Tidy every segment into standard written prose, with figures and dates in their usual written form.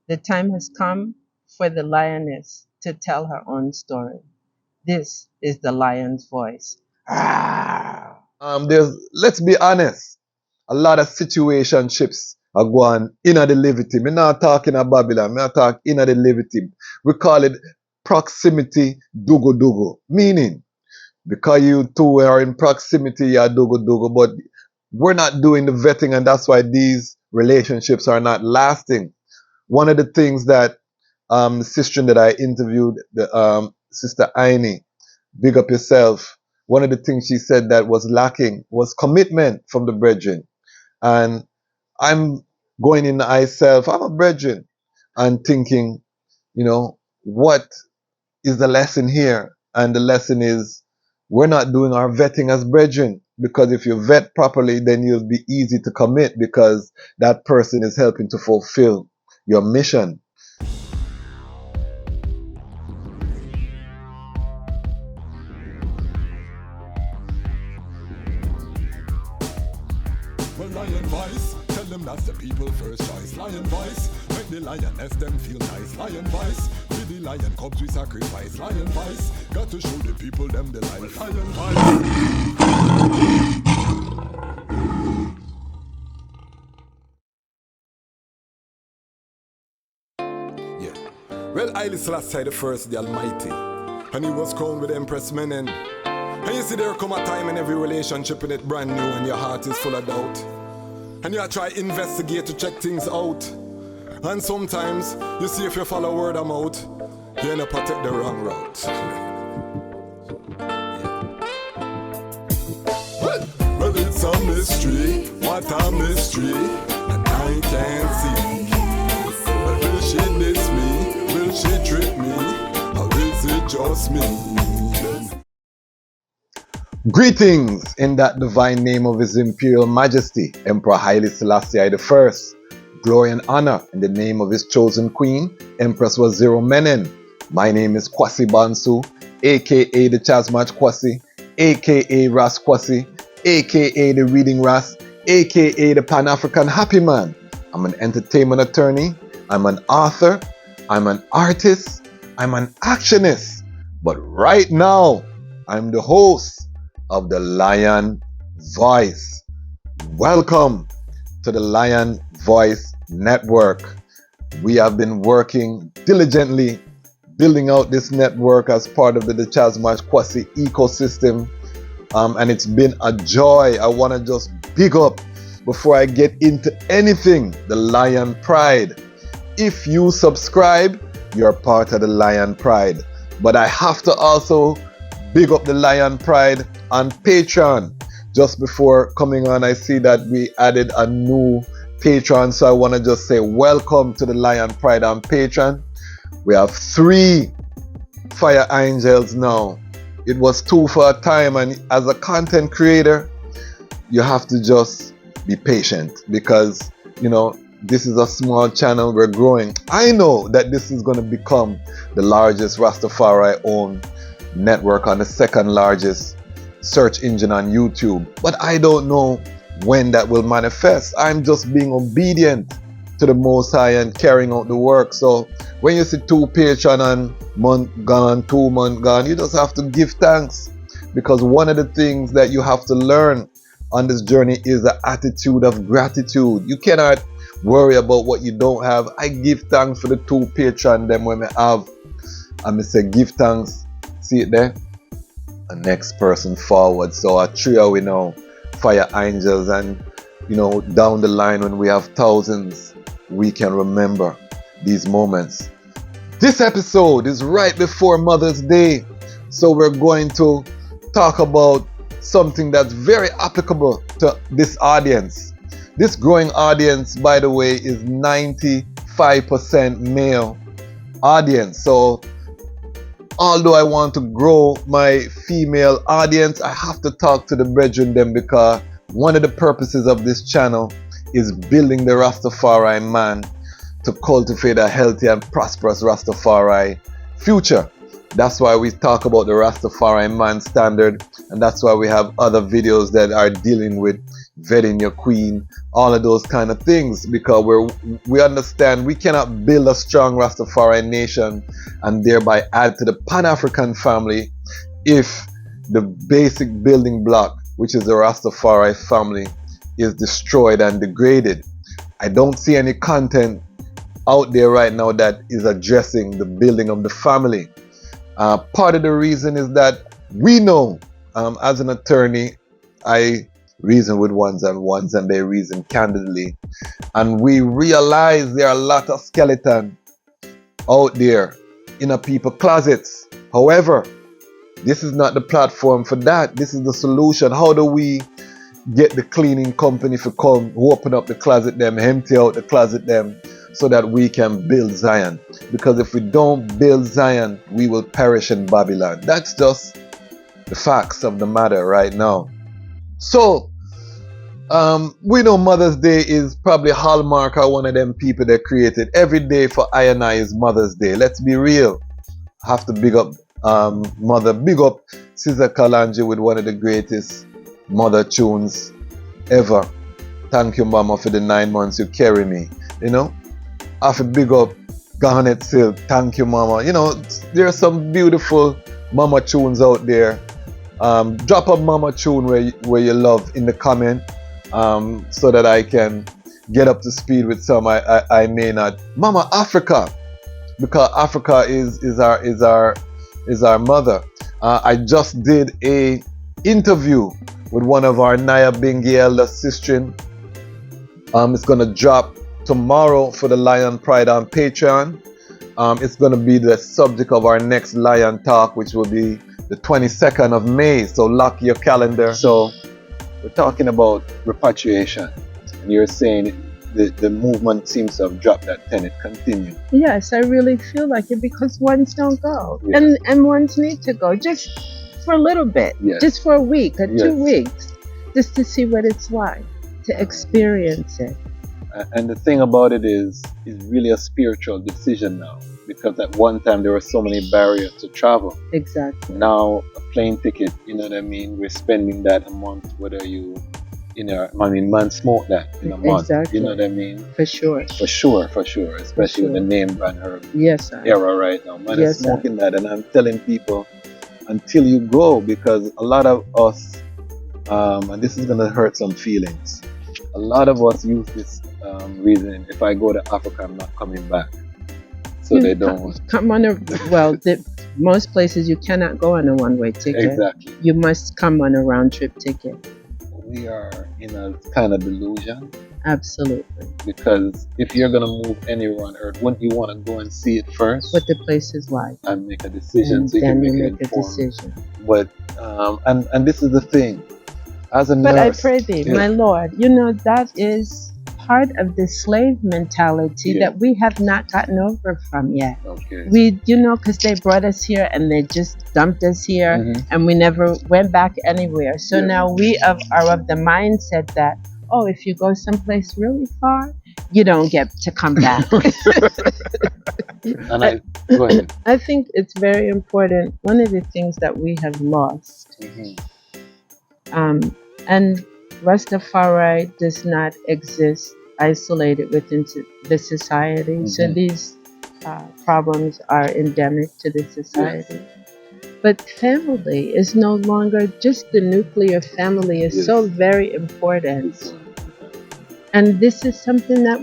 The time has come for the lioness to tell her own story. This is the lion's voice. Let's be honest, a lot of situationships are going in the liberty. Me not talking about Babylon, me not talking in the liberty. We call it proximity dugu dugu, meaning because you two are in proximity, you are dugu dugu, but we're not doing the vetting, and that's why these relationships are not lasting. One of the things that the sister that I interviewed, the sister Aini, big up yourself. One of the things she said that was lacking was commitment from the brethren. And I'm going in myself, I'm a brethren, and thinking, what is the lesson here? And the lesson is we're not doing our vetting as brethren, because if you vet properly, then you'll be easy to commit because that person is helping to fulfill your mission. Lion voice, tell them that's the people first choice. Lion voice, make the lioness them feel nice. Lion voice, with the lion cubs we sacrifice. Lion voice, got to show the people them the life. Lion voice. Yeah, well, Haile Selassie the first, the Almighty, and he was crowned with Empress Menen. And you see there come a time in every relationship in it brand new and your heart is full of doubt. And you try investigate to check things out. And sometimes you see if you follow word of mouth, you end up take the wrong route. Well, it's a mystery, what a mystery, and I can't see. But will she diss me? Will she trick me? Or is it just me? Greetings in that divine name of His Imperial Majesty, Emperor Haile Selassie I. Glory and honor in the name of his chosen queen, Empress Waziri Menen. My name is Kwasi Bonsu, aka the Chasmach Kwasi, aka Ras Kwasi, aka the Reading Ras, aka the Pan-African Happy Man. I'm an entertainment attorney, I'm an author, I'm an artist, I'm an actionist. But right now, I'm the host of the Lion Voice. Welcome to the Lion Voice Network. We have been working diligently building out this network as part of the Chasmach Kwasi ecosystem, and it's been a joy. I want to just big up, before I get into anything, the Lion Pride. If you subscribe, you're part of the Lion Pride. But I have to also big up the Lion Pride on Patreon. Just before coming on, I see that we added a new Patreon, so I want to just say welcome to the Lion Pride on Patreon. We have 3 Fire Angels now. It was 2 for a time, and as a content creator, you have to just be patient because, this is a small channel, we're growing. I know that this is going to become the largest Rastafari owned network on the 2nd largest search engine on YouTube, but I don't know when that will manifest. I'm just being obedient to the Most High and carrying out the work. So when you see 2 Patreon and month gone, 2 months gone, you just have to give thanks, because one of the things that you have to learn on this journey is the attitude of gratitude. You cannot worry about what you don't have. I give thanks for the 2 Patreon them when I have, and I say give thanks. See it there? The next person forward. So a trio we know, Fire Angels, and down the line when we have thousands, we can remember these moments. This episode is right before Mother's Day, so we're going to talk about something that's very applicable to this audience. This growing audience, by the way, is 95% male audience. So although I want to grow my female audience, I have to talk to the brethren them, because one of the purposes of this channel is building the Rastafari man to cultivate a healthy and prosperous Rastafari future. That's why we talk about the Rastafari man standard, and that's why we have other videos that are dealing with, vetting your queen, all of those kind of things, because we understand we cannot build a strong Rastafari nation and thereby add to the Pan-African family if the basic building block, which is the Rastafari family, is destroyed and degraded. I don't see any content out there right now that is addressing the building of the family. Part of the reason is that we know, as an attorney, I reason with ones and they reason candidly, and we realize there are a lot of skeleton out there in a people's closets. However, this is not the platform for that. This is the solution. How do we get the cleaning company to come, open up the closet them, empty out the closet them, so that we can build Zion? Because if we don't build Zion, we will perish in Babylon. That's just the facts of the matter right now. So, we know Mother's Day is probably Hallmark or one of them people that created. Every day for I and I is Mother's Day. Let's be real. I have to big up Mother. Big up Sister Kalanje with one of the greatest mother tunes ever. Thank you, Mama, for the 9 months you carry me. You know, I have to big up Garnet Silk. Thank you, Mama. You know, there are some beautiful mama tunes out there. Drop a mama tune where you love in the comment, so that I can get up to speed with some I may not. Mama Africa, because Africa is our mother. I just did a interview with one of our Naya Bingi elder sistren. It's gonna drop tomorrow for the Lion Pride on Patreon. It's gonna be the subject of our next Lion Talk, which will be the 22nd of May. So lock your calendar. So we're talking about repatriation, and you're saying the movement seems to have dropped that tenet. Continue. Yes, I really feel like it, because ones don't go, Yeah. and ones need to go just for a little bit, Yes. just for a week or Yes. 2 weeks, just to see what it's like, to experience it. And the thing about it is really a spiritual decision now, because at one time there were so many barriers to travel. Exactly. Now a plane ticket, you know what I mean, we're spending that a month, whether you know, I mean, man smoke that in a month. Exactly. You know what I mean? For sure. For sure, especially with the name brand herb Yes, sir. era right now. Man Yes, is smoking that, and I'm telling people, until you grow, because a lot of us, and this is gonna hurt some feelings, a lot of us use this reasoning: if I go to Africa, I'm not coming back. So they don't. Come on most places you cannot go on a one-way ticket. Exactly. You must come on a round-trip ticket. We are in a kind of delusion, Absolutely. because if you're gonna move anywhere on earth, wouldn't you want to go and see it first What the place is like. and make a decision, And so you can then you make make an a informed? decision. But and this is the thing, as a But I nurse, pray thee, yeah. my Lord, that is part of the slave mentality Yeah. that we have not gotten over from yet. Okay. We, because they brought us here and they just dumped us here, Mhm. and we never went back anywhere. So Yeah. now we are of the mindset that, oh, if you go someplace really far, you don't get to come back. And go ahead. I think it's very important. One of the things that we have lost, Mhm. and Rastafari does not exist isolated within the society. So Mhm. these problems are endemic to the society. But family is no longer just the nuclear family. Is Yes. so very important. And this is something that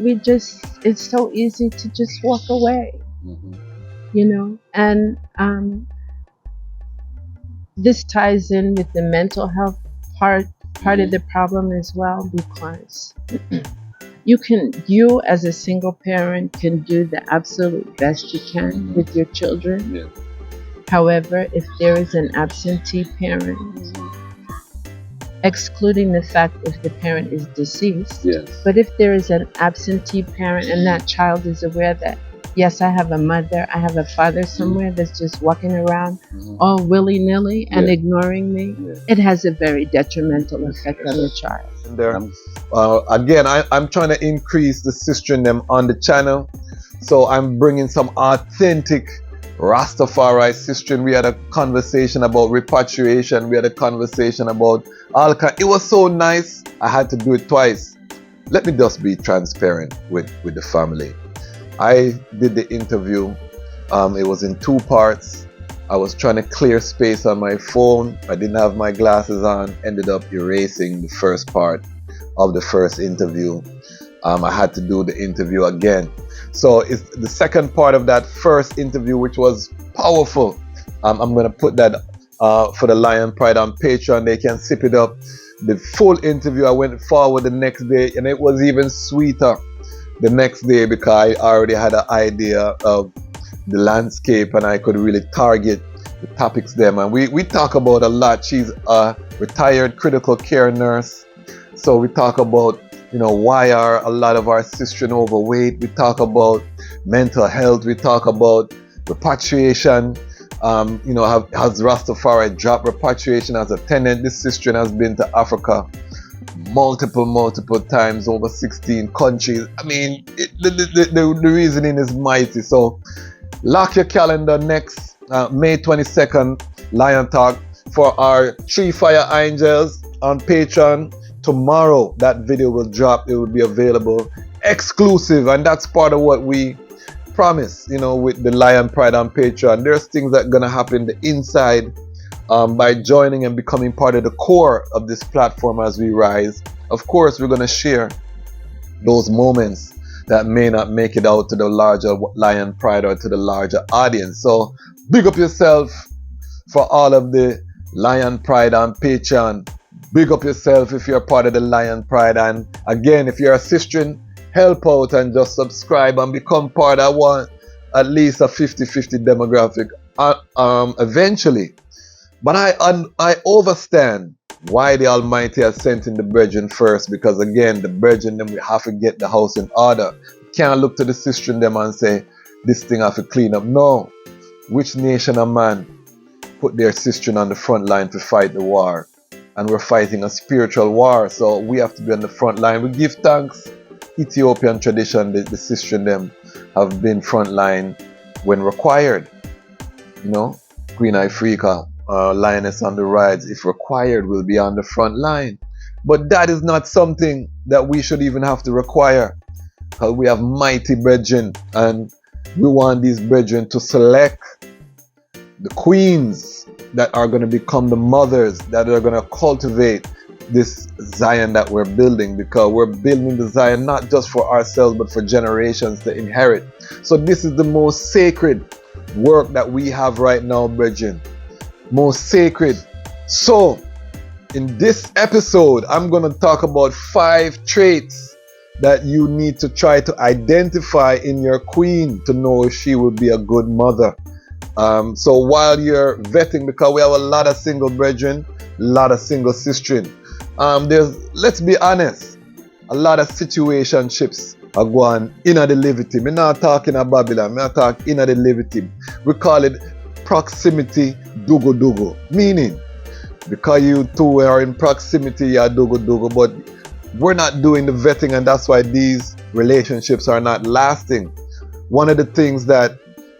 it's so easy to just walk away, Mhm. and this ties in with the mental health part of the problem as well, because you as a single parent can do the absolute best you can Mhm. with your children. Yeah. However, if there is an absentee parent, excluding the fact if the parent is deceased, Yes. but if there is an absentee parent and that child is aware that, yes, I have a mother, I have a father somewhere that's just walking around Mhm. all willy-nilly and Yeah. ignoring me, Yeah. it has a very detrimental effect on the child. And there, again, I'm trying to increase the sister in them on the channel, so I'm bringing some authentic Rastafari sister. We had a conversation about repatriation. We had a conversation about alcohol. It was so nice. I had to do it twice. Let me just be transparent with the family. I did the interview. It was in 2 parts. I was trying to clear space on my phone. I didn't have my glasses on. Ended up erasing the first part of the first interview. I had to do the interview again. So it's the second part of that first interview, which was powerful. I'm going to put that for the Lion Pride on Patreon. They can sip it up. The full interview, I went forward the next day, and it was even sweeter the next day because I already had an idea of the landscape and I could really target the topics there. And we talk about a lot. She's a retired critical care nurse. So we talk about, why are a lot of our sisters overweight? We talk about mental health. We talk about repatriation. Has Rastafari dropped repatriation as a tenet? This sister has been to Africa multiple times, over 16 countries. I mean, the reasoning is mighty. So lock your calendar next May 22nd, Lion Talk for our 3 Fire Angels on Patreon. Tomorrow that video will drop. It will be available exclusive, and that's part of what we promise, with the Lion Pride on Patreon. There's things that are gonna happen the inside by joining and becoming part of the core of this platform as we rise. Of course, we're gonna share those moments that may not make it out to the larger Lion Pride or to the larger audience. So big up yourself for all of the Lion Pride on Patreon. Big up yourself if you're part of the Lion Pride. And again, if you're a sister, help out and just subscribe and become part. I want at least a 50-50 demographic eventually. But I understand why the Almighty has sent in the brethren first, because again, the brethren, then we have to get the house in order. We can't look to the sister in them and say, this thing have to clean up. No. Which nation or man put their sister on the front line to fight the war? And we're fighting a spiritual war, so we have to be on the front line. We give thanks. Ethiopian tradition, the sister and them have been front line when required. Queen Ifrika, Lioness on the Rides, if required, will be on the front line. But that is not something that we should even have to require, because we have mighty brethren, and we want these brethren to select the queens that are going to become the mothers that are going to cultivate this Zion that we're building, because we're building the Zion not just for ourselves but for generations to inherit. So this is the most sacred work that we have right now, brethren. Most sacred. So in this episode, I'm going to talk about 5 traits that you need to try to identify in your queen to know if she will be a good mother. So while you're vetting, because we have a lot of single brethren, a lot of single sisters, let's be honest, a lot of situationships are going in the living. We're not talking about Babylon, we're not talking in the living. We call it proximity dugo, meaning because you two are in proximity, you're dugo, but we're not doing the vetting, and that's why these relationships are not lasting. One of the things that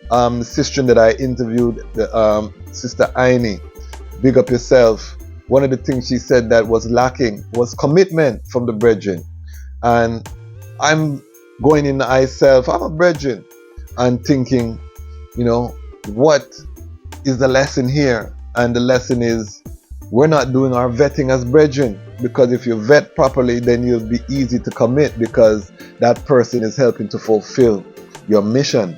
the sister that I interviewed, the Sister Aini, big up yourself. One of the things she said that was lacking was commitment from the brethren. And I'm going in myself, I'm a brethren, and thinking, what is the lesson here? And the lesson is, we're not doing our vetting as brethren, because if you vet properly, then you'll be easy to commit, because that person is helping to fulfill your mission,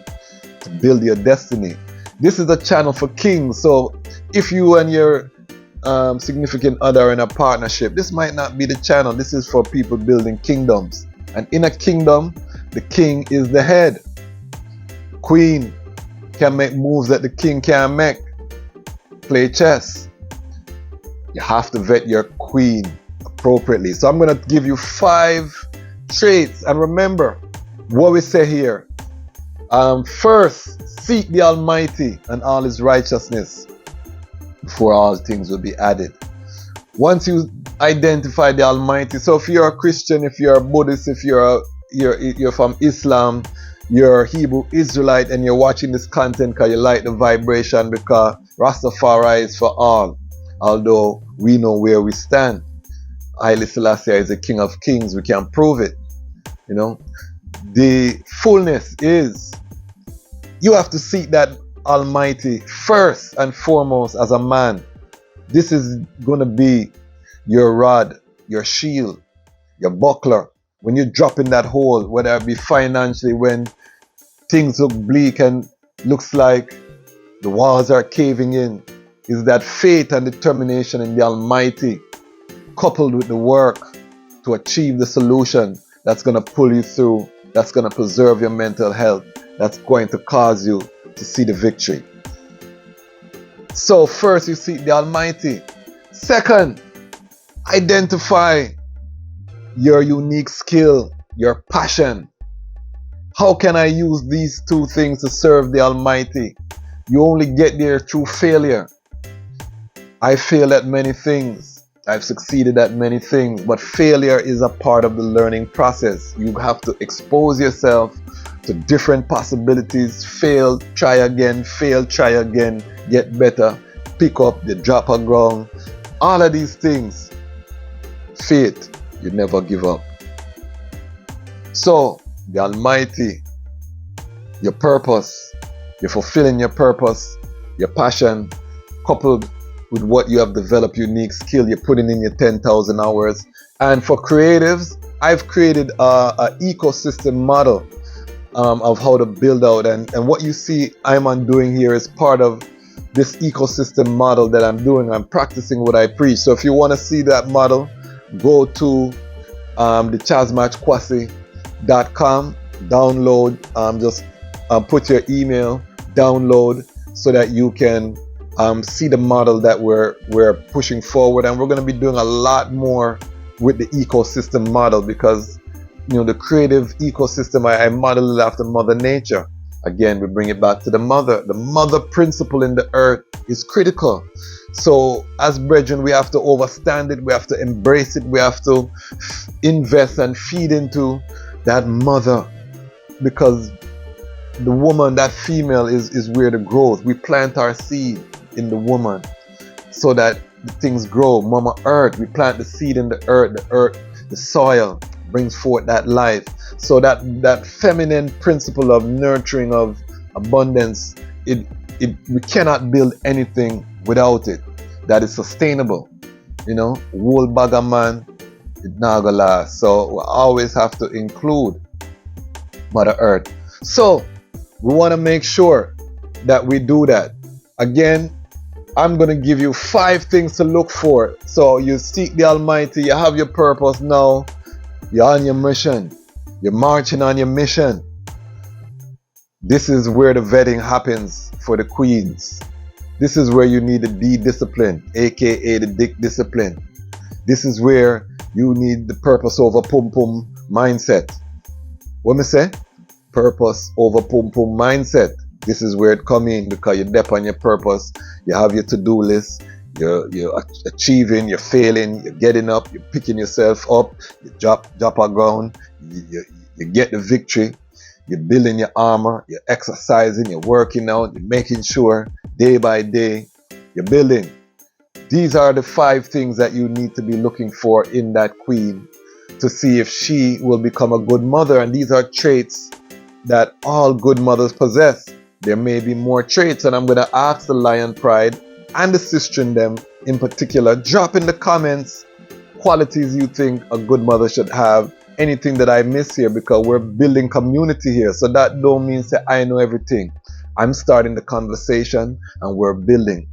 to build your destiny. This is a channel for kings, so if you and your significant other are in a partnership, this might not be the channel. This is for people building kingdoms, and in a kingdom, the king is the head. Queen can make moves that the king can't make. Play chess. You have to vet your queen appropriately. So I'm going to give you 5 traits, and remember what we say here. First, seek the Almighty and all His righteousness, before all things will be added. Once you identify the Almighty, so if you're a Christian, if you're a Buddhist, if you're from Islam, you're Hebrew Israelite and you're watching this content because you like the vibration, because Rastafari is for all. Although we know where we stand. Haile Selassie is the King of Kings. We can prove it. You know, the fullness is you have to seek that Almighty first and foremost as a man. This is going to be your rod, your shield, your buckler. When you drop in that hole, whether it be financially, when things look bleak and looks like the walls are caving in, is that faith and determination in the Almighty, coupled with the work to achieve the solution that's going to pull you through, that's going to preserve your mental health, that's going to cause you to see the victory. So first, you seek the Almighty. Second, identify your unique skill, your passion. How can I use these two things to serve the Almighty? You only get there through failure. I failed at many things. I've succeeded at many things, but failure is a part of the learning process. You have to expose yourself to different possibilities. Fail, try again, get better, pick up the drop on ground. All of these things. Faith, you never give up. So, the Almighty, your purpose, you're fulfilling your purpose, your passion, coupled with what you have developed, unique skill, you're putting in your 10,000 hours. And for creatives, I've created an ecosystem model of how to build out. And what you see I'm doing here is part of this ecosystem model that I'm doing. I'm practicing what I preach. So if you want to see that model, go to the chazmatchkwasi.com, download, just put your email, download, so that you can see the model that we're pushing forward. And we're going to be doing a lot more with the ecosystem model, because the creative ecosystem, I model it after Mother Nature. Again, we bring it back to the mother. The mother principle in the earth is critical. So as brethren, we have to understand it, we have to embrace it, we have to invest and feed into that mother, because the woman, that female, is where the growth. We plant our seed in the woman so that the things grow. Mama Earth, we plant the seed in the earth, the soil brings forth that life. So that feminine principle of nurturing, of abundance, we cannot build anything without it that is sustainable. Whole bag of man, it not gonna last. So we always have to include Mother Earth. So we want to make sure that we do that. Again, I'm going to give you 5 things to look for. So you seek the Almighty, you have your purpose now, you're on your mission, you're marching on your mission. This is where the vetting happens for the queens. This is where you need the D discipline, aka the dick discipline. This is where you need the purpose over pum pum mindset. What me say? Purpose over pum pum mindset. This is where it come in, because you're deep on your purpose. You have your to-do list. You're achieving. You're failing. You're getting up. You're picking yourself up. You drop on ground. You get the victory. You're building your armor. You're exercising. You're working out. You're making sure day by day you're building. These are the 5 things that you need to be looking for in that queen, to see if she will become a good mother. And these are traits that all good mothers possess. There may be more traits, and I'm going to ask the Lion Pride and the sister in them in particular, drop in the comments qualities you think a good mother should have, anything that I miss here, because we're building community here. So that don't mean say I know everything. I'm starting the conversation and we're building.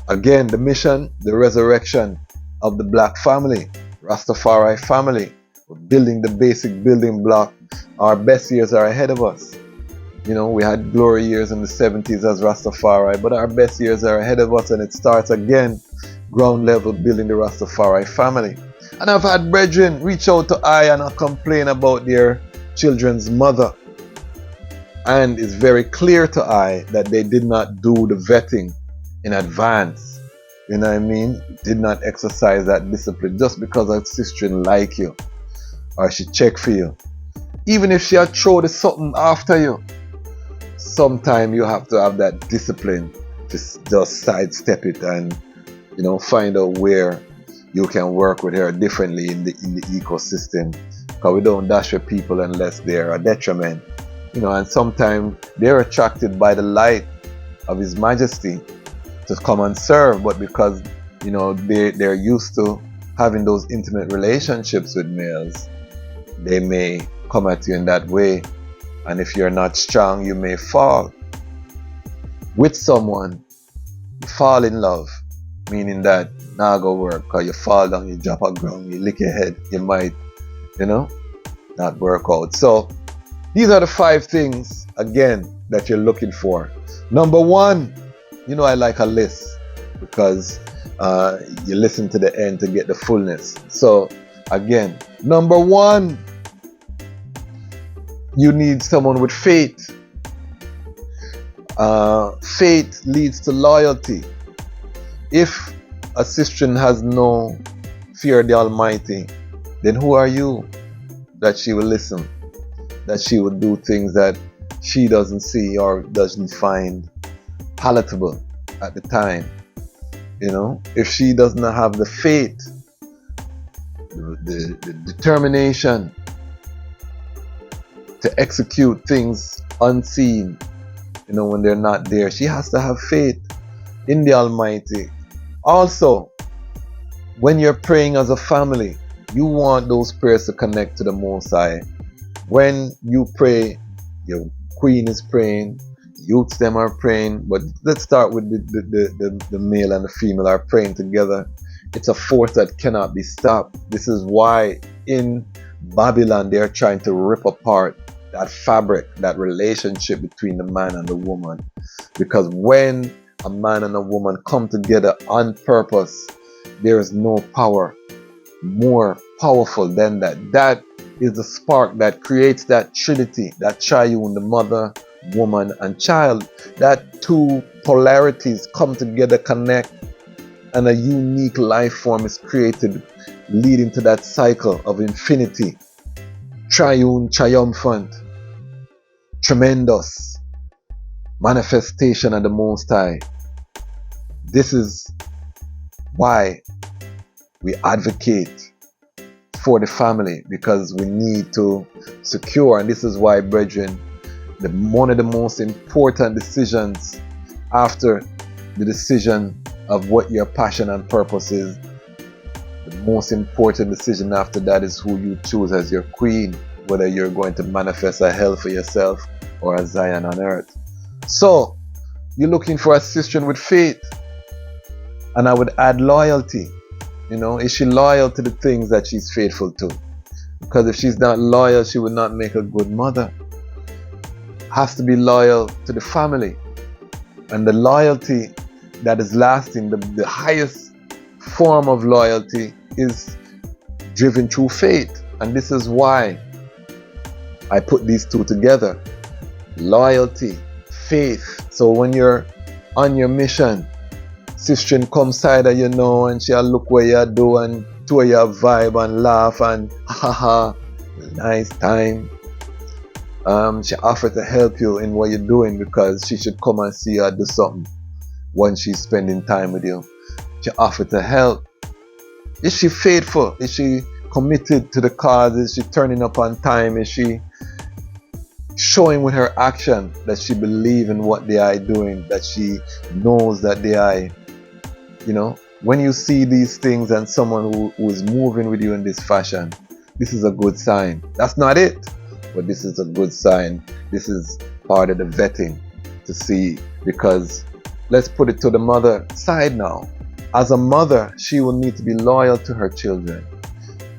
Again, the mission, the resurrection of the black family, Rastafari family. We're building the basic building block. Our best years are ahead of us. We had glory years in the 70s as Rastafari, but our best years are ahead of us, and it starts again, ground level, building the Rastafari family. And I've had brethren reach out to I and complain about their children's mother. And it's very clear to I that they did not do the vetting in advance. You know what I mean? Did not exercise that discipline just because a sister like you, or she check for you. Even if she had thrown something after you, sometimes you have to have that discipline to just sidestep it and, find out where you can work with her differently in the ecosystem. Because we don't dash with people unless they're a detriment. And sometimes they're attracted by the light of His Majesty to come and serve, but because they're used to having those intimate relationships with males, they may come at you in that way. And if you're not strong, you may fall with someone. You fall in love, meaning that now go work, because you fall down, you drop a ground, you lick your head, you might, not work out. So these are the 5 things, again, that you're looking for. Number 1, I like a list because you listen to the end to get the fullness. So again, number 1, you need someone with faith. Faith leads to loyalty. If a sister has no fear of the Almighty, then who are you that she will listen? That she will do things that she doesn't see or doesn't find palatable at the time. If she does not have the faith, the determination to execute things unseen, when they're not there, she has to have faith in the Almighty. Also, when you're praying as a family, you want those prayers to connect to the Most High. When you pray, your queen is praying, youths them are praying, but let's start with the male and the female are praying together. It's a force that cannot be stopped. This is why in Babylon they're trying to rip apart that fabric, that relationship between the man and the woman. Because when a man and a woman come together on purpose, there is no power more powerful than that. That is the spark that creates that trinity, that triune, the mother, woman, and child. That 2 polarities come together, connect, and a unique life form is created, leading to that cycle of infinity. Triune, triumphant, tremendous manifestation of the Most High. This is why we advocate for the family, because we need to secure, and this is why, brethren, one of the most important decisions after the decision of what your passion and purpose is, the most important decision after that is who you choose as your queen, whether you're going to manifest a hell for yourself or a Zion on earth. So you're looking for a sister with faith, and I would add loyalty. Is she loyal to the things that she's faithful to? Because if she's not loyal, she would not make a good mother. Has to be loyal to the family. And the loyalty that is lasting, the highest form of loyalty is driven through faith. And this is why I put these 2 together. Loyalty, faith. So when you're on your mission, sister come side of and she'll look where you do and to your vibe and laugh and haha, nice time. She offer to help you in what you're doing because she should come and see you do something when she's spending time with you. She offer to help. Is she faithful? Is she committed to the cause? Is she turning up on time? Is she showing with her action that she believes in what they are doing, that she knows that they are, when you see these things and someone who is moving with you in this fashion, this is a good sign. That's not it, but this is a good sign. This is part of the vetting to see, because let's put it to the mother side now. As a mother, she will need to be loyal to her children.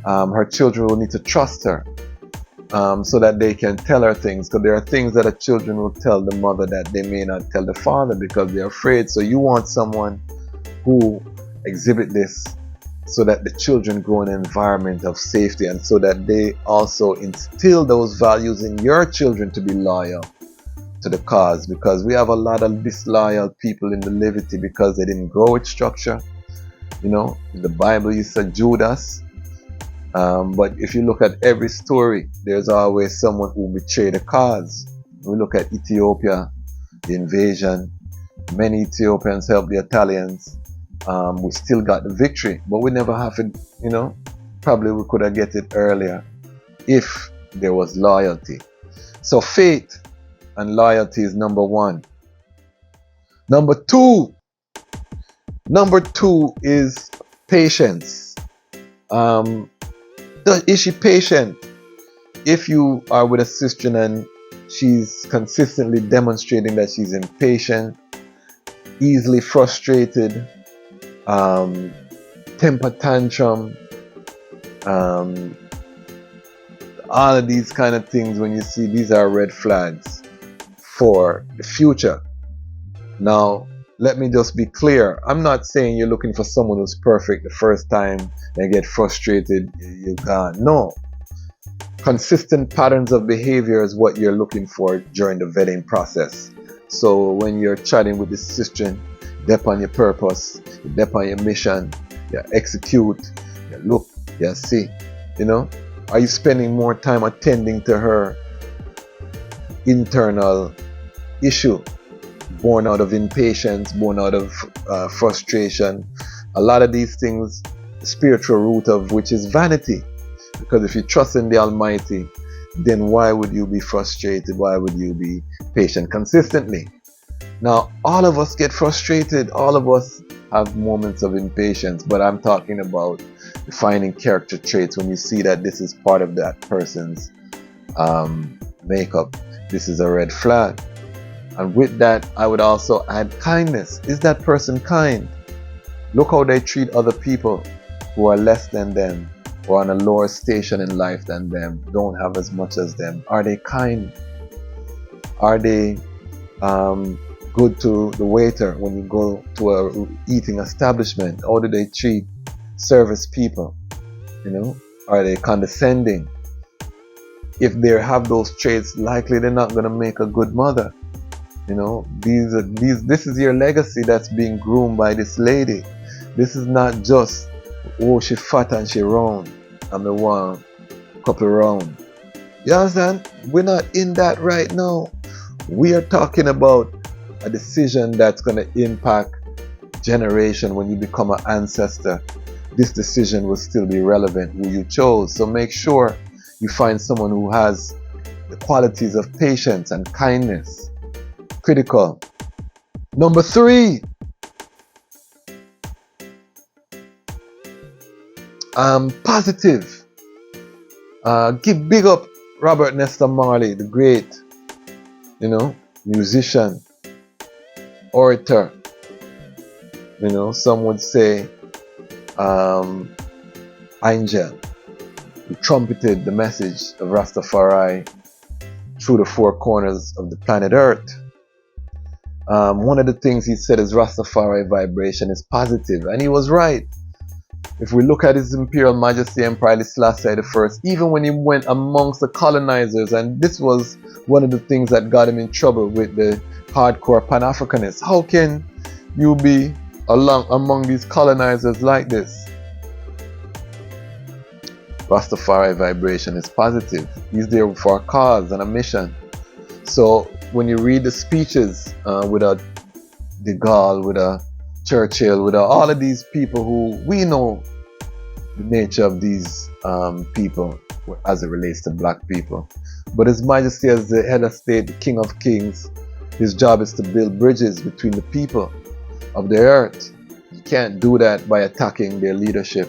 Her children will need to trust her. So that they can tell her things, because there are things that the children will tell the mother that they may not tell the father because they're afraid. So you want someone who exhibit this so that the children grow in an environment of safety, and so that they also instill those values in your children to be loyal to the cause. Because we have a lot of disloyal people in the Levity because they didn't grow with structure. In the Bible you said Judas, But if you look at every story, there's always someone who betrayed a cause. We look at Ethiopia, the invasion. Many Ethiopians helped the Italians. We still got the victory, but we never have it, probably we could have get it earlier if there was loyalty. So faith and loyalty is number one. Number two is patience. Is she patient? If you are with a sister and she's consistently demonstrating that she's impatient, easily frustrated, temper tantrum, all of these kind of things, when you see, these are red flags for the future. Now, let me just be clear. I'm not saying you're looking for someone who's perfect the first time and get frustrated, you're gone. No. Consistent patterns of behavior is what you're looking for during the vetting process. So when you're chatting with this sister, dep on your purpose, you dep on your mission, you execute, you look, you see, are you spending more time attending to her internal issue, born out of impatience, born out of frustration? A lot of these things, the spiritual root of which is vanity. Because if you trust in the Almighty, then why would you be frustrated? Why would you be patient consistently? Now, all of us get frustrated. All of us have moments of impatience. But I'm talking about defining character traits when you see that this is part of that person's makeup. This is a red flag. And with that, I would also add kindness. Is that person kind? Look how they treat other people who are less than them, or on a lower station in life than them, don't have as much as them. Are they kind? Are they good to the waiter when you go to a eating establishment? How do they treat service people? Are they condescending? If they have those traits, likely they're not going to make a good mother. This is your legacy that's being groomed by this lady. This is not just, oh, she fat and she round, and the one couple round. You understand? We're not in that right now. We are talking about a decision that's going to impact generation. When you become an ancestor, this decision will still be relevant, who you chose. So make sure you find someone who has the qualities of patience and kindness. Critical. Number 3, positive. Give big up Robert Nesta Marley, the great, musician, orator. Some would say angel, who trumpeted the message of Rastafari through the 4 corners of the planet Earth. One of the things he said is Rastafari vibration is positive, and he was right. If we look at His Imperial Majesty Emperor Haile Selassie I, even when he went amongst the colonizers, and this was one of the things that got him in trouble with the hardcore Panafricanists. How can you be among these colonizers like this? Rastafari vibration is positive. He's there for a cause and a mission. So when you read the speeches with a De Gaulle, with a Churchill, with all of these people who we know the nature of these people as it relates to black people. But His Majesty, as the head of state, the King of Kings, his job is to build bridges between the people of the earth. You can't do that by attacking their leadership.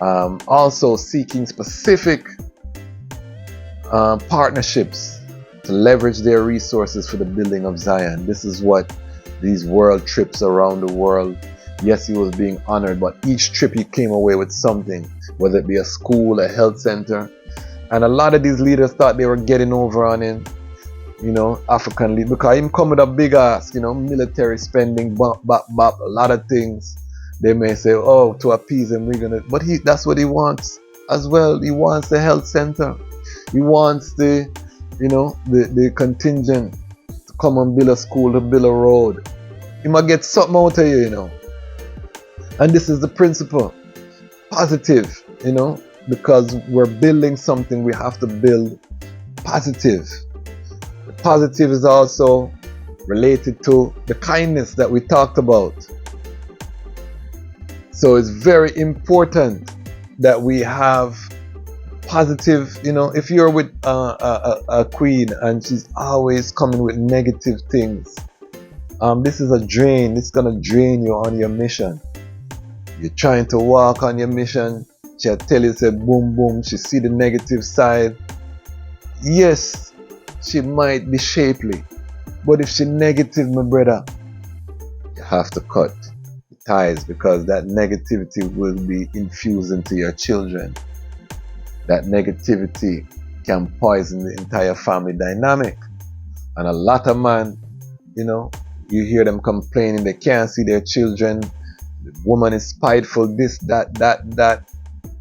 Also seeking specific partnerships to leverage their resources for the building of Zion. This is what these world trips around the world. Yes, he was being honored, but each trip he came away with something, whether it be a school, a health center. And a lot of these leaders thought they were getting over on him, African lead, because him come with a big ass, military spending, bop, a lot of things. They may say, oh, to appease him, we're gonna, but that's what he wants as well. He wants the health center. He wants the contingent to come and build a school, to build a road. He might get something out of you, And this is the principle. Positive, because we're building something, we have to build positive. The positive is also related to the kindness that we talked about. So it's very important that we have positive, if you're with a queen and she's always coming with negative things, this is a drain. It's gonna drain you on your mission. You're trying to walk on your mission, she'll tell you, say boom boom, she see the negative side. Yes, she might be shapely, but if she negative, my brother, you have to cut the ties, because that negativity will be infused into your children. That negativity can poison the entire family dynamic. And a lot of men, you hear them complaining they can't see their children. The woman is spiteful, this, that.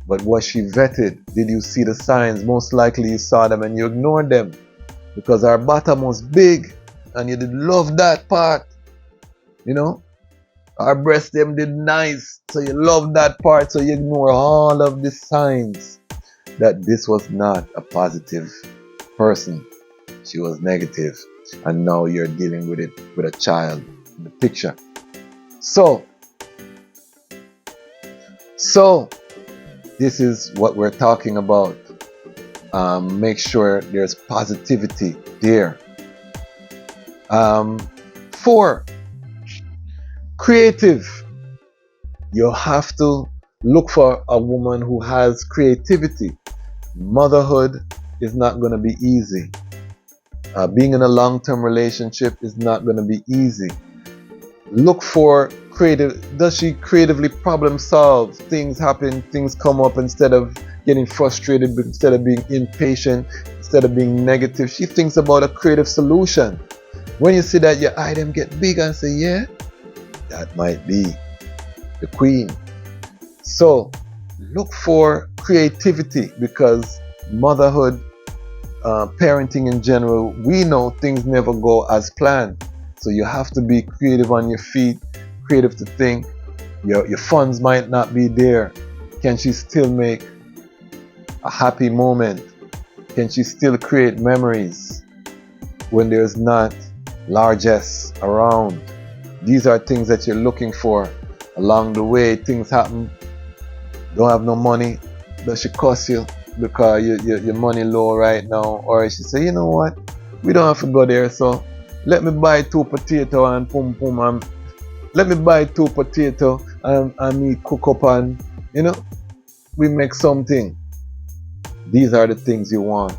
But was she vetted? Did you see the signs? Most likely you saw them and you ignored them, because our bottom was big and you did love that part. Our breast them did nice, so you love that part, so you ignore all of the signs that this was not a positive person. She was negative, and now you're dealing with it with a child in the picture. So this is what we're talking about. Make sure there's positivity there. 4, creative. You have to look for a woman who has creativity. Motherhood is not going to be easy. Being in a long-term relationship is not going to be easy. Look for creative. Does she creatively problem solve? Things happen, things come up. Instead of getting frustrated, instead of being impatient, instead of being negative, she thinks about a creative solution. When you see that, your item get big and say, yeah, that might be the queen. So look for creativity, because motherhood, parenting in general, we know things never go as planned. So you have to be creative on your feet, creative to think. Your funds might not be there. Can she still make a happy moment? Can she still create memories when there's not largesse around? These are things that you're looking for. Along the way, things happen. Don't have no money. Does she cuss you because your money low right now? Or she say, you know what? We don't have to go there, so let me buy 2 potato and and let me buy 2 potato and me cook up and we make something. These are the things you want.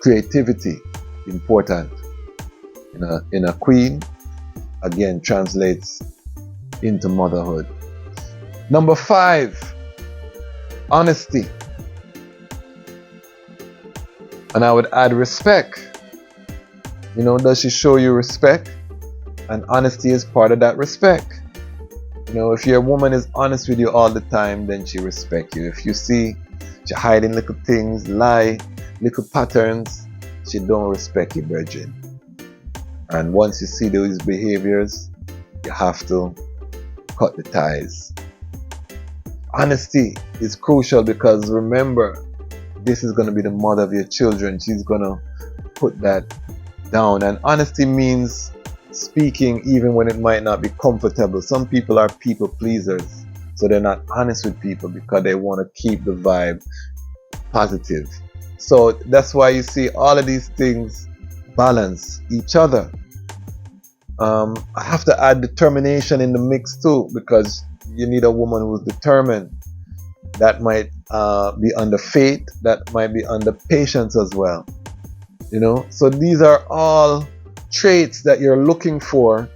Creativity, important. In a queen, again, translates into motherhood. Number 5, honesty. And I would add respect. Does she show you respect? And honesty is part of that respect. If your woman is honest with you all the time, then she respects you. If you see she hiding little things, lie, little patterns, she don't respect you, virgin. And once you see those behaviors, you have to cut the ties. Honesty is crucial, because remember, this is going to be the mother of your children. She's going to put that down. And honesty means speaking even when it might not be comfortable. Some people are people pleasers, so they're not honest with people because they want to keep the vibe positive. So that's why you see all of these things balance each other. I have to add determination in the mix too, because you need a woman who's determined. That might be under faith, that might be under patience as well. So these are all traits that you're looking for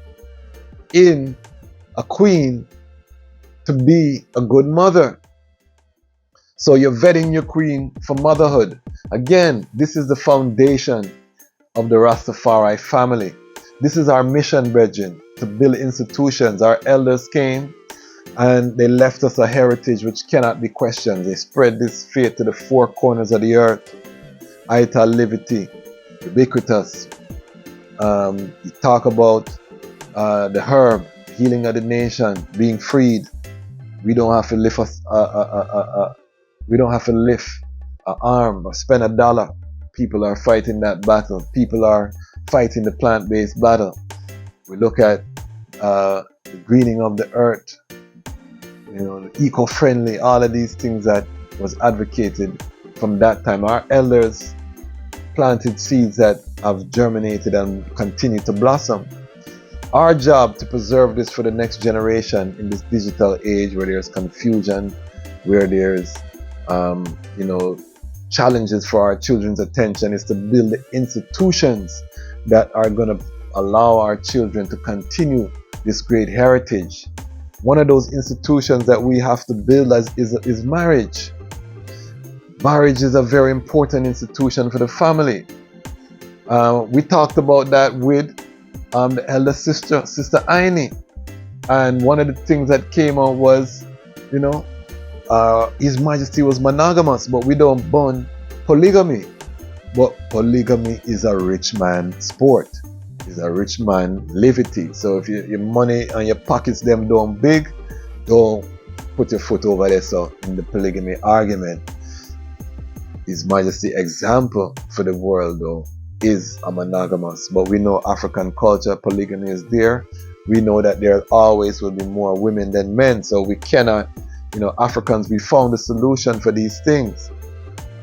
in a queen to be a good mother. So you're vetting your queen for motherhood. Again, this is the foundation of the Rastafari family. This is our mission, brethren, to build institutions. Our elders came and they left us a heritage which cannot be questioned. They spread this faith to the 4 corners of the earth. Ital Livity, ubiquitous. You talk about the herb, healing of the nation, being freed. We don't have to lift We don't have to lift an arm or spend $1. People are fighting that battle. People are fighting the plant-based battle. We look at the greening of the earth, the eco-friendly, all of these things that was advocated from that time. Our elders planted seeds that have germinated and continue to blossom. Our job to preserve this for the next generation in this digital age where there's confusion, where there's challenges for our children's attention, is to build the institutions that are going to allow our children to continue this great heritage. One of those institutions that we have to build is marriage. Marriage is a very important institution for the family. We talked about that with the elder sister Aini, and one of the things that came out was, His Majesty was monogamous, but we don't burn polygamy. But polygamy is a rich man sport. It's a rich man levity. So if your money and your pockets them don't big, don't put your foot over there. So in the polygamy argument, His Majesty example for the world though is a monogamous. But we know African culture, polygamy is there. We know that there always will be more women than men. So we cannot, Africans, we found a solution for these things.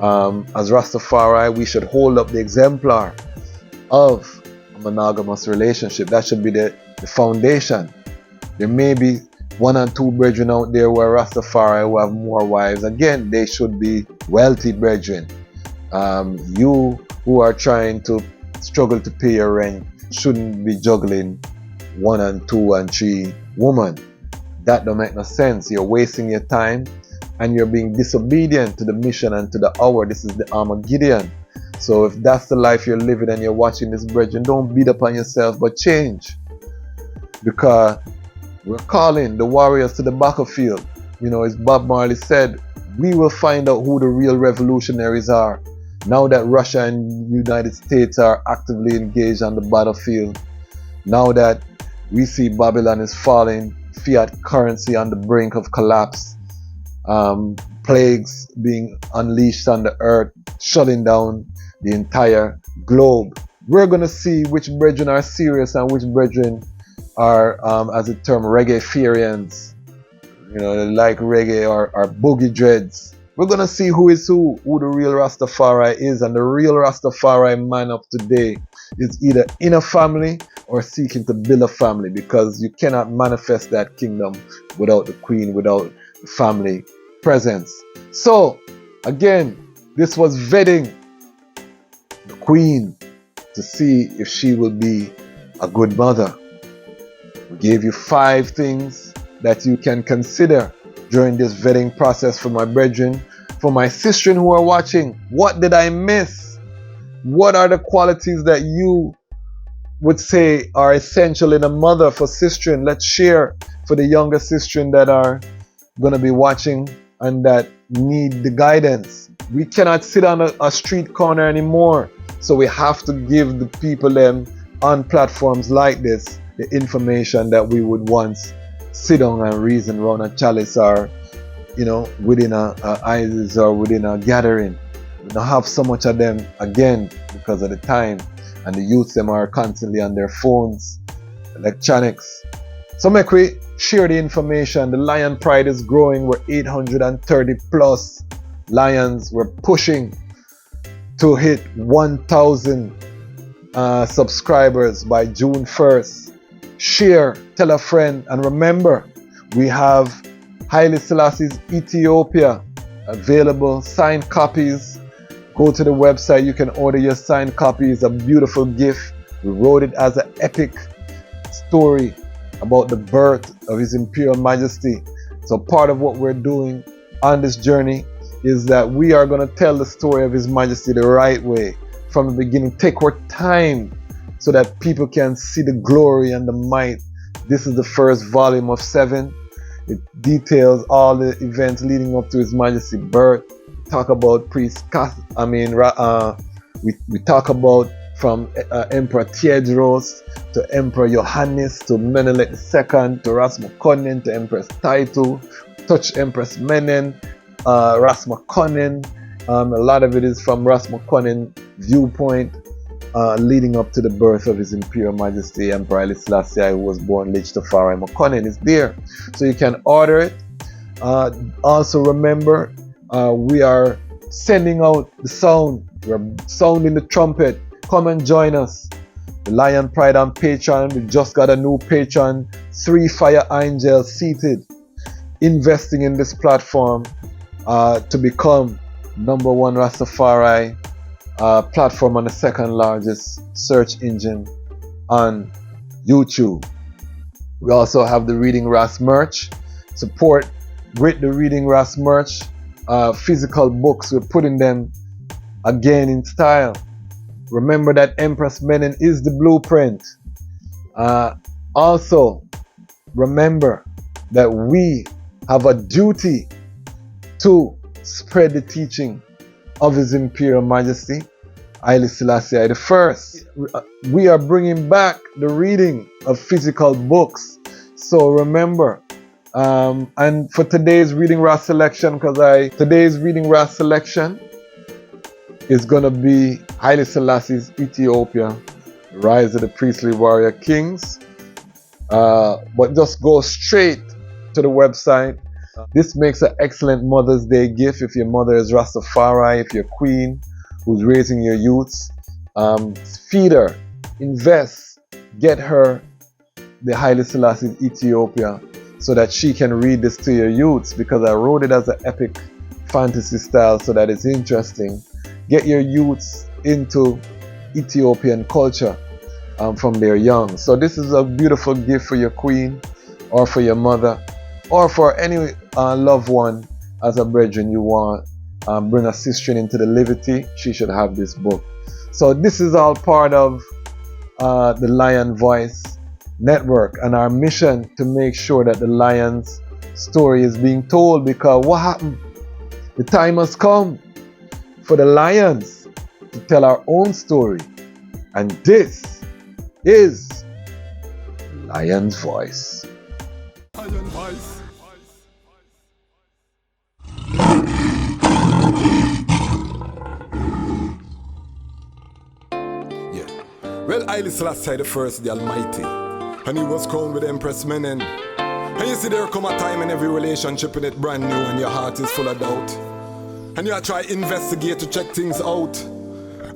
As Rastafari, we should hold up the exemplar of a monogamous relationship. That should be the foundation. There may be one or two brethren out there where Rastafari who have more wives. Again, they should be wealthy brethren. You who are trying to struggle to pay your rent shouldn't be juggling 1 and 2 and 3 women. That don't make no sense. You're wasting your time and you're being disobedient to the mission and to the hour. This is the Armageddon. So if that's the life you're living and you're watching this, brethren, don't beat up on yourself, but change. Because we're calling the warriors to the battlefield. As Bob Marley said, we will find out who the real revolutionaries are. Now that Russia and United States are actively engaged on the battlefield, now that we see Babylon is falling, fiat currency on the brink of collapse, plagues being unleashed on the earth, shutting down the entire globe, we're going to see which brethren are serious and which brethren are, as the term reggae-ferians, like reggae or boogie dreads. We're going to see who is who the real Rastafari is. And the real Rastafari man of today is either in a family or seeking to build a family, because you cannot manifest that kingdom without the queen, without the family presence. So, again, this was vetting the queen to see if she will be a good mother. We gave you 5 things that you can consider during this vetting process. For my brethren, for my sistren who are watching, what did I miss? What are the qualities that you would say are essential in a mother for sistren? Let's share for the younger sistren that are going to be watching and that need the guidance. We cannot sit on a street corner anymore. So we have to give the people them on platforms like this the information that we would once sit down and reason around a chalice or, within a ISIS or within a gathering. We don't have so much of them again because of the time, and the youths them are constantly on their phones, electronics. So make we share the information. The Lion Pride is growing. We're 830 plus lions. We're pushing to hit 1,000 subscribers by June 1st. Share, tell a friend, and remember, we have Haile Selassie's Ethiopia available, signed copies. Go to the website, you can order your signed copy. It's a beautiful gift. We wrote it as an epic story about the birth of His Imperial Majesty. So part of what we're doing on this journey is that we are going to tell the story of His Majesty the right way from the beginning. Take our time so that people can see the glory and the might. This is the first volume of 7. It details all the events leading up to His Majesty's birth. Talk about we talk about from Emperor Theodros to Emperor Johannes to Menelik II to Ras Mukonnen to Empress Taitu, touch Empress Menen, Ras McCunnin. A lot of it is from Ras McCunnin viewpoint, leading up to the birth of His Imperial Majesty Emperor Haile Selassie, who was born Ras Tafari. McCunnin is there, so you can order it. Also remember, we are sending out the sound. We're sounding the trumpet. Come and join us. The Lion Pride on Patreon. We just got a new Patreon. 3 fire angels seated, investing in this platform to become #1 Rastafari platform on the 2nd largest search engine on YouTube. We also have the Reading Ras merch. Support with the Reading Ras merch. Physical books, we're putting them again in style. Remember that Empress Menen is the blueprint. Also, remember that we have a duty to spread the teaching of His Imperial Majesty Haile Selassie I. We are bringing back the reading of physical books. So remember, and for today's Reading Ras selection, today's Reading Ras selection is gonna be Haile Selassie's Ethiopia, Rise of the Priestly Warrior Kings. But just go straight to the website. This makes an excellent Mother's Day gift if your mother is Rastafari, if your queen who's raising your youths. Feed her, invest, get her the Haile Selassie's Ethiopia so that she can read this to your youths, because I wrote it as an epic fantasy style so that it's interesting. Get your youths into Ethiopian culture from their young. So this is a beautiful gift for your queen or for your mother or for any loved one as a brethren you want. Bring a sister into the liberty. She should have this book. So this is all part of the Lion Voice Network and our mission to make sure that the Lion's story is being told, because what happened? The time has come for the Lions to tell our own story, and this is Lion's Voice. Lion Voice. Yeah. Well, Haile Selassie the First, the Almighty, and he was crowned with Empress Menen. And you see, there come a time in every relationship in it brand new, and your heart is full of doubt. And you try to investigate to check things out.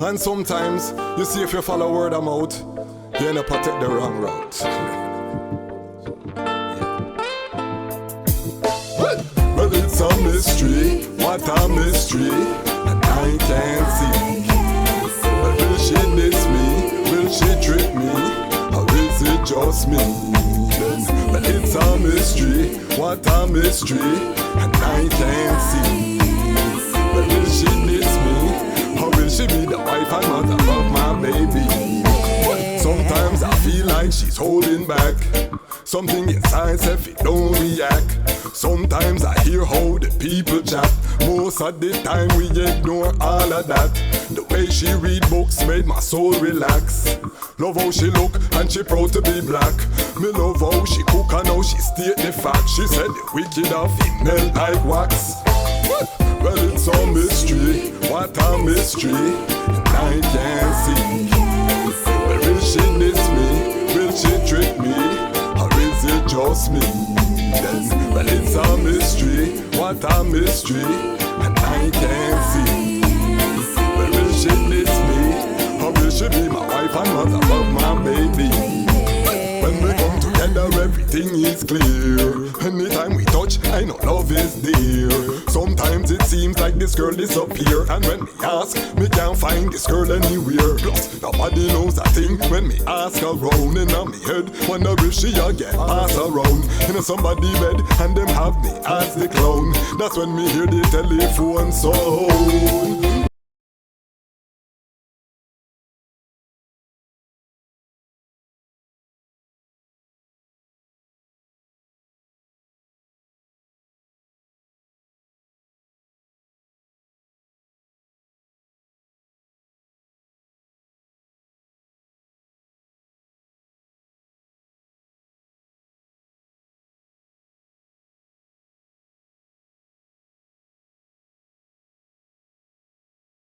And sometimes, you see, if you follow word of mouth, you end up to take the wrong route. Well, it's a mystery, what a mystery, and I can't see. But will she diss me, will she trick me, or is it just me? But it's a mystery, what a mystery, and I can't see. But will she diss me, or will she be the wife and mother of my baby? Sometimes I feel like she's holding back. Something inside says it don't react. Sometimes I hear how the people chat. Most of the time we ignore all of that. The way she read books made my soul relax. Love how she look and she proud to be black. Me love how she cook and how she state the fact. She said the wicked are female like wax. Well, it's a mystery, what a mystery, and I can't see. Well, will she diss me, will she trick me, or is it just me? Then, well, it's a mystery, what a mystery, and I can't see. Well, will she diss me, or will she be my wife and mother of my baby? When we come together, everything is clear. Anytime we touch, I know love is there. Sometimes it seems like this girl disappear, and when me ask, me can't find this girl anywhere. Plus, nobody knows a thing when me ask around. And on me head, wonder if she a get passed around in somebody bed, and them have me as the clown. That's when me hear the telephone sound.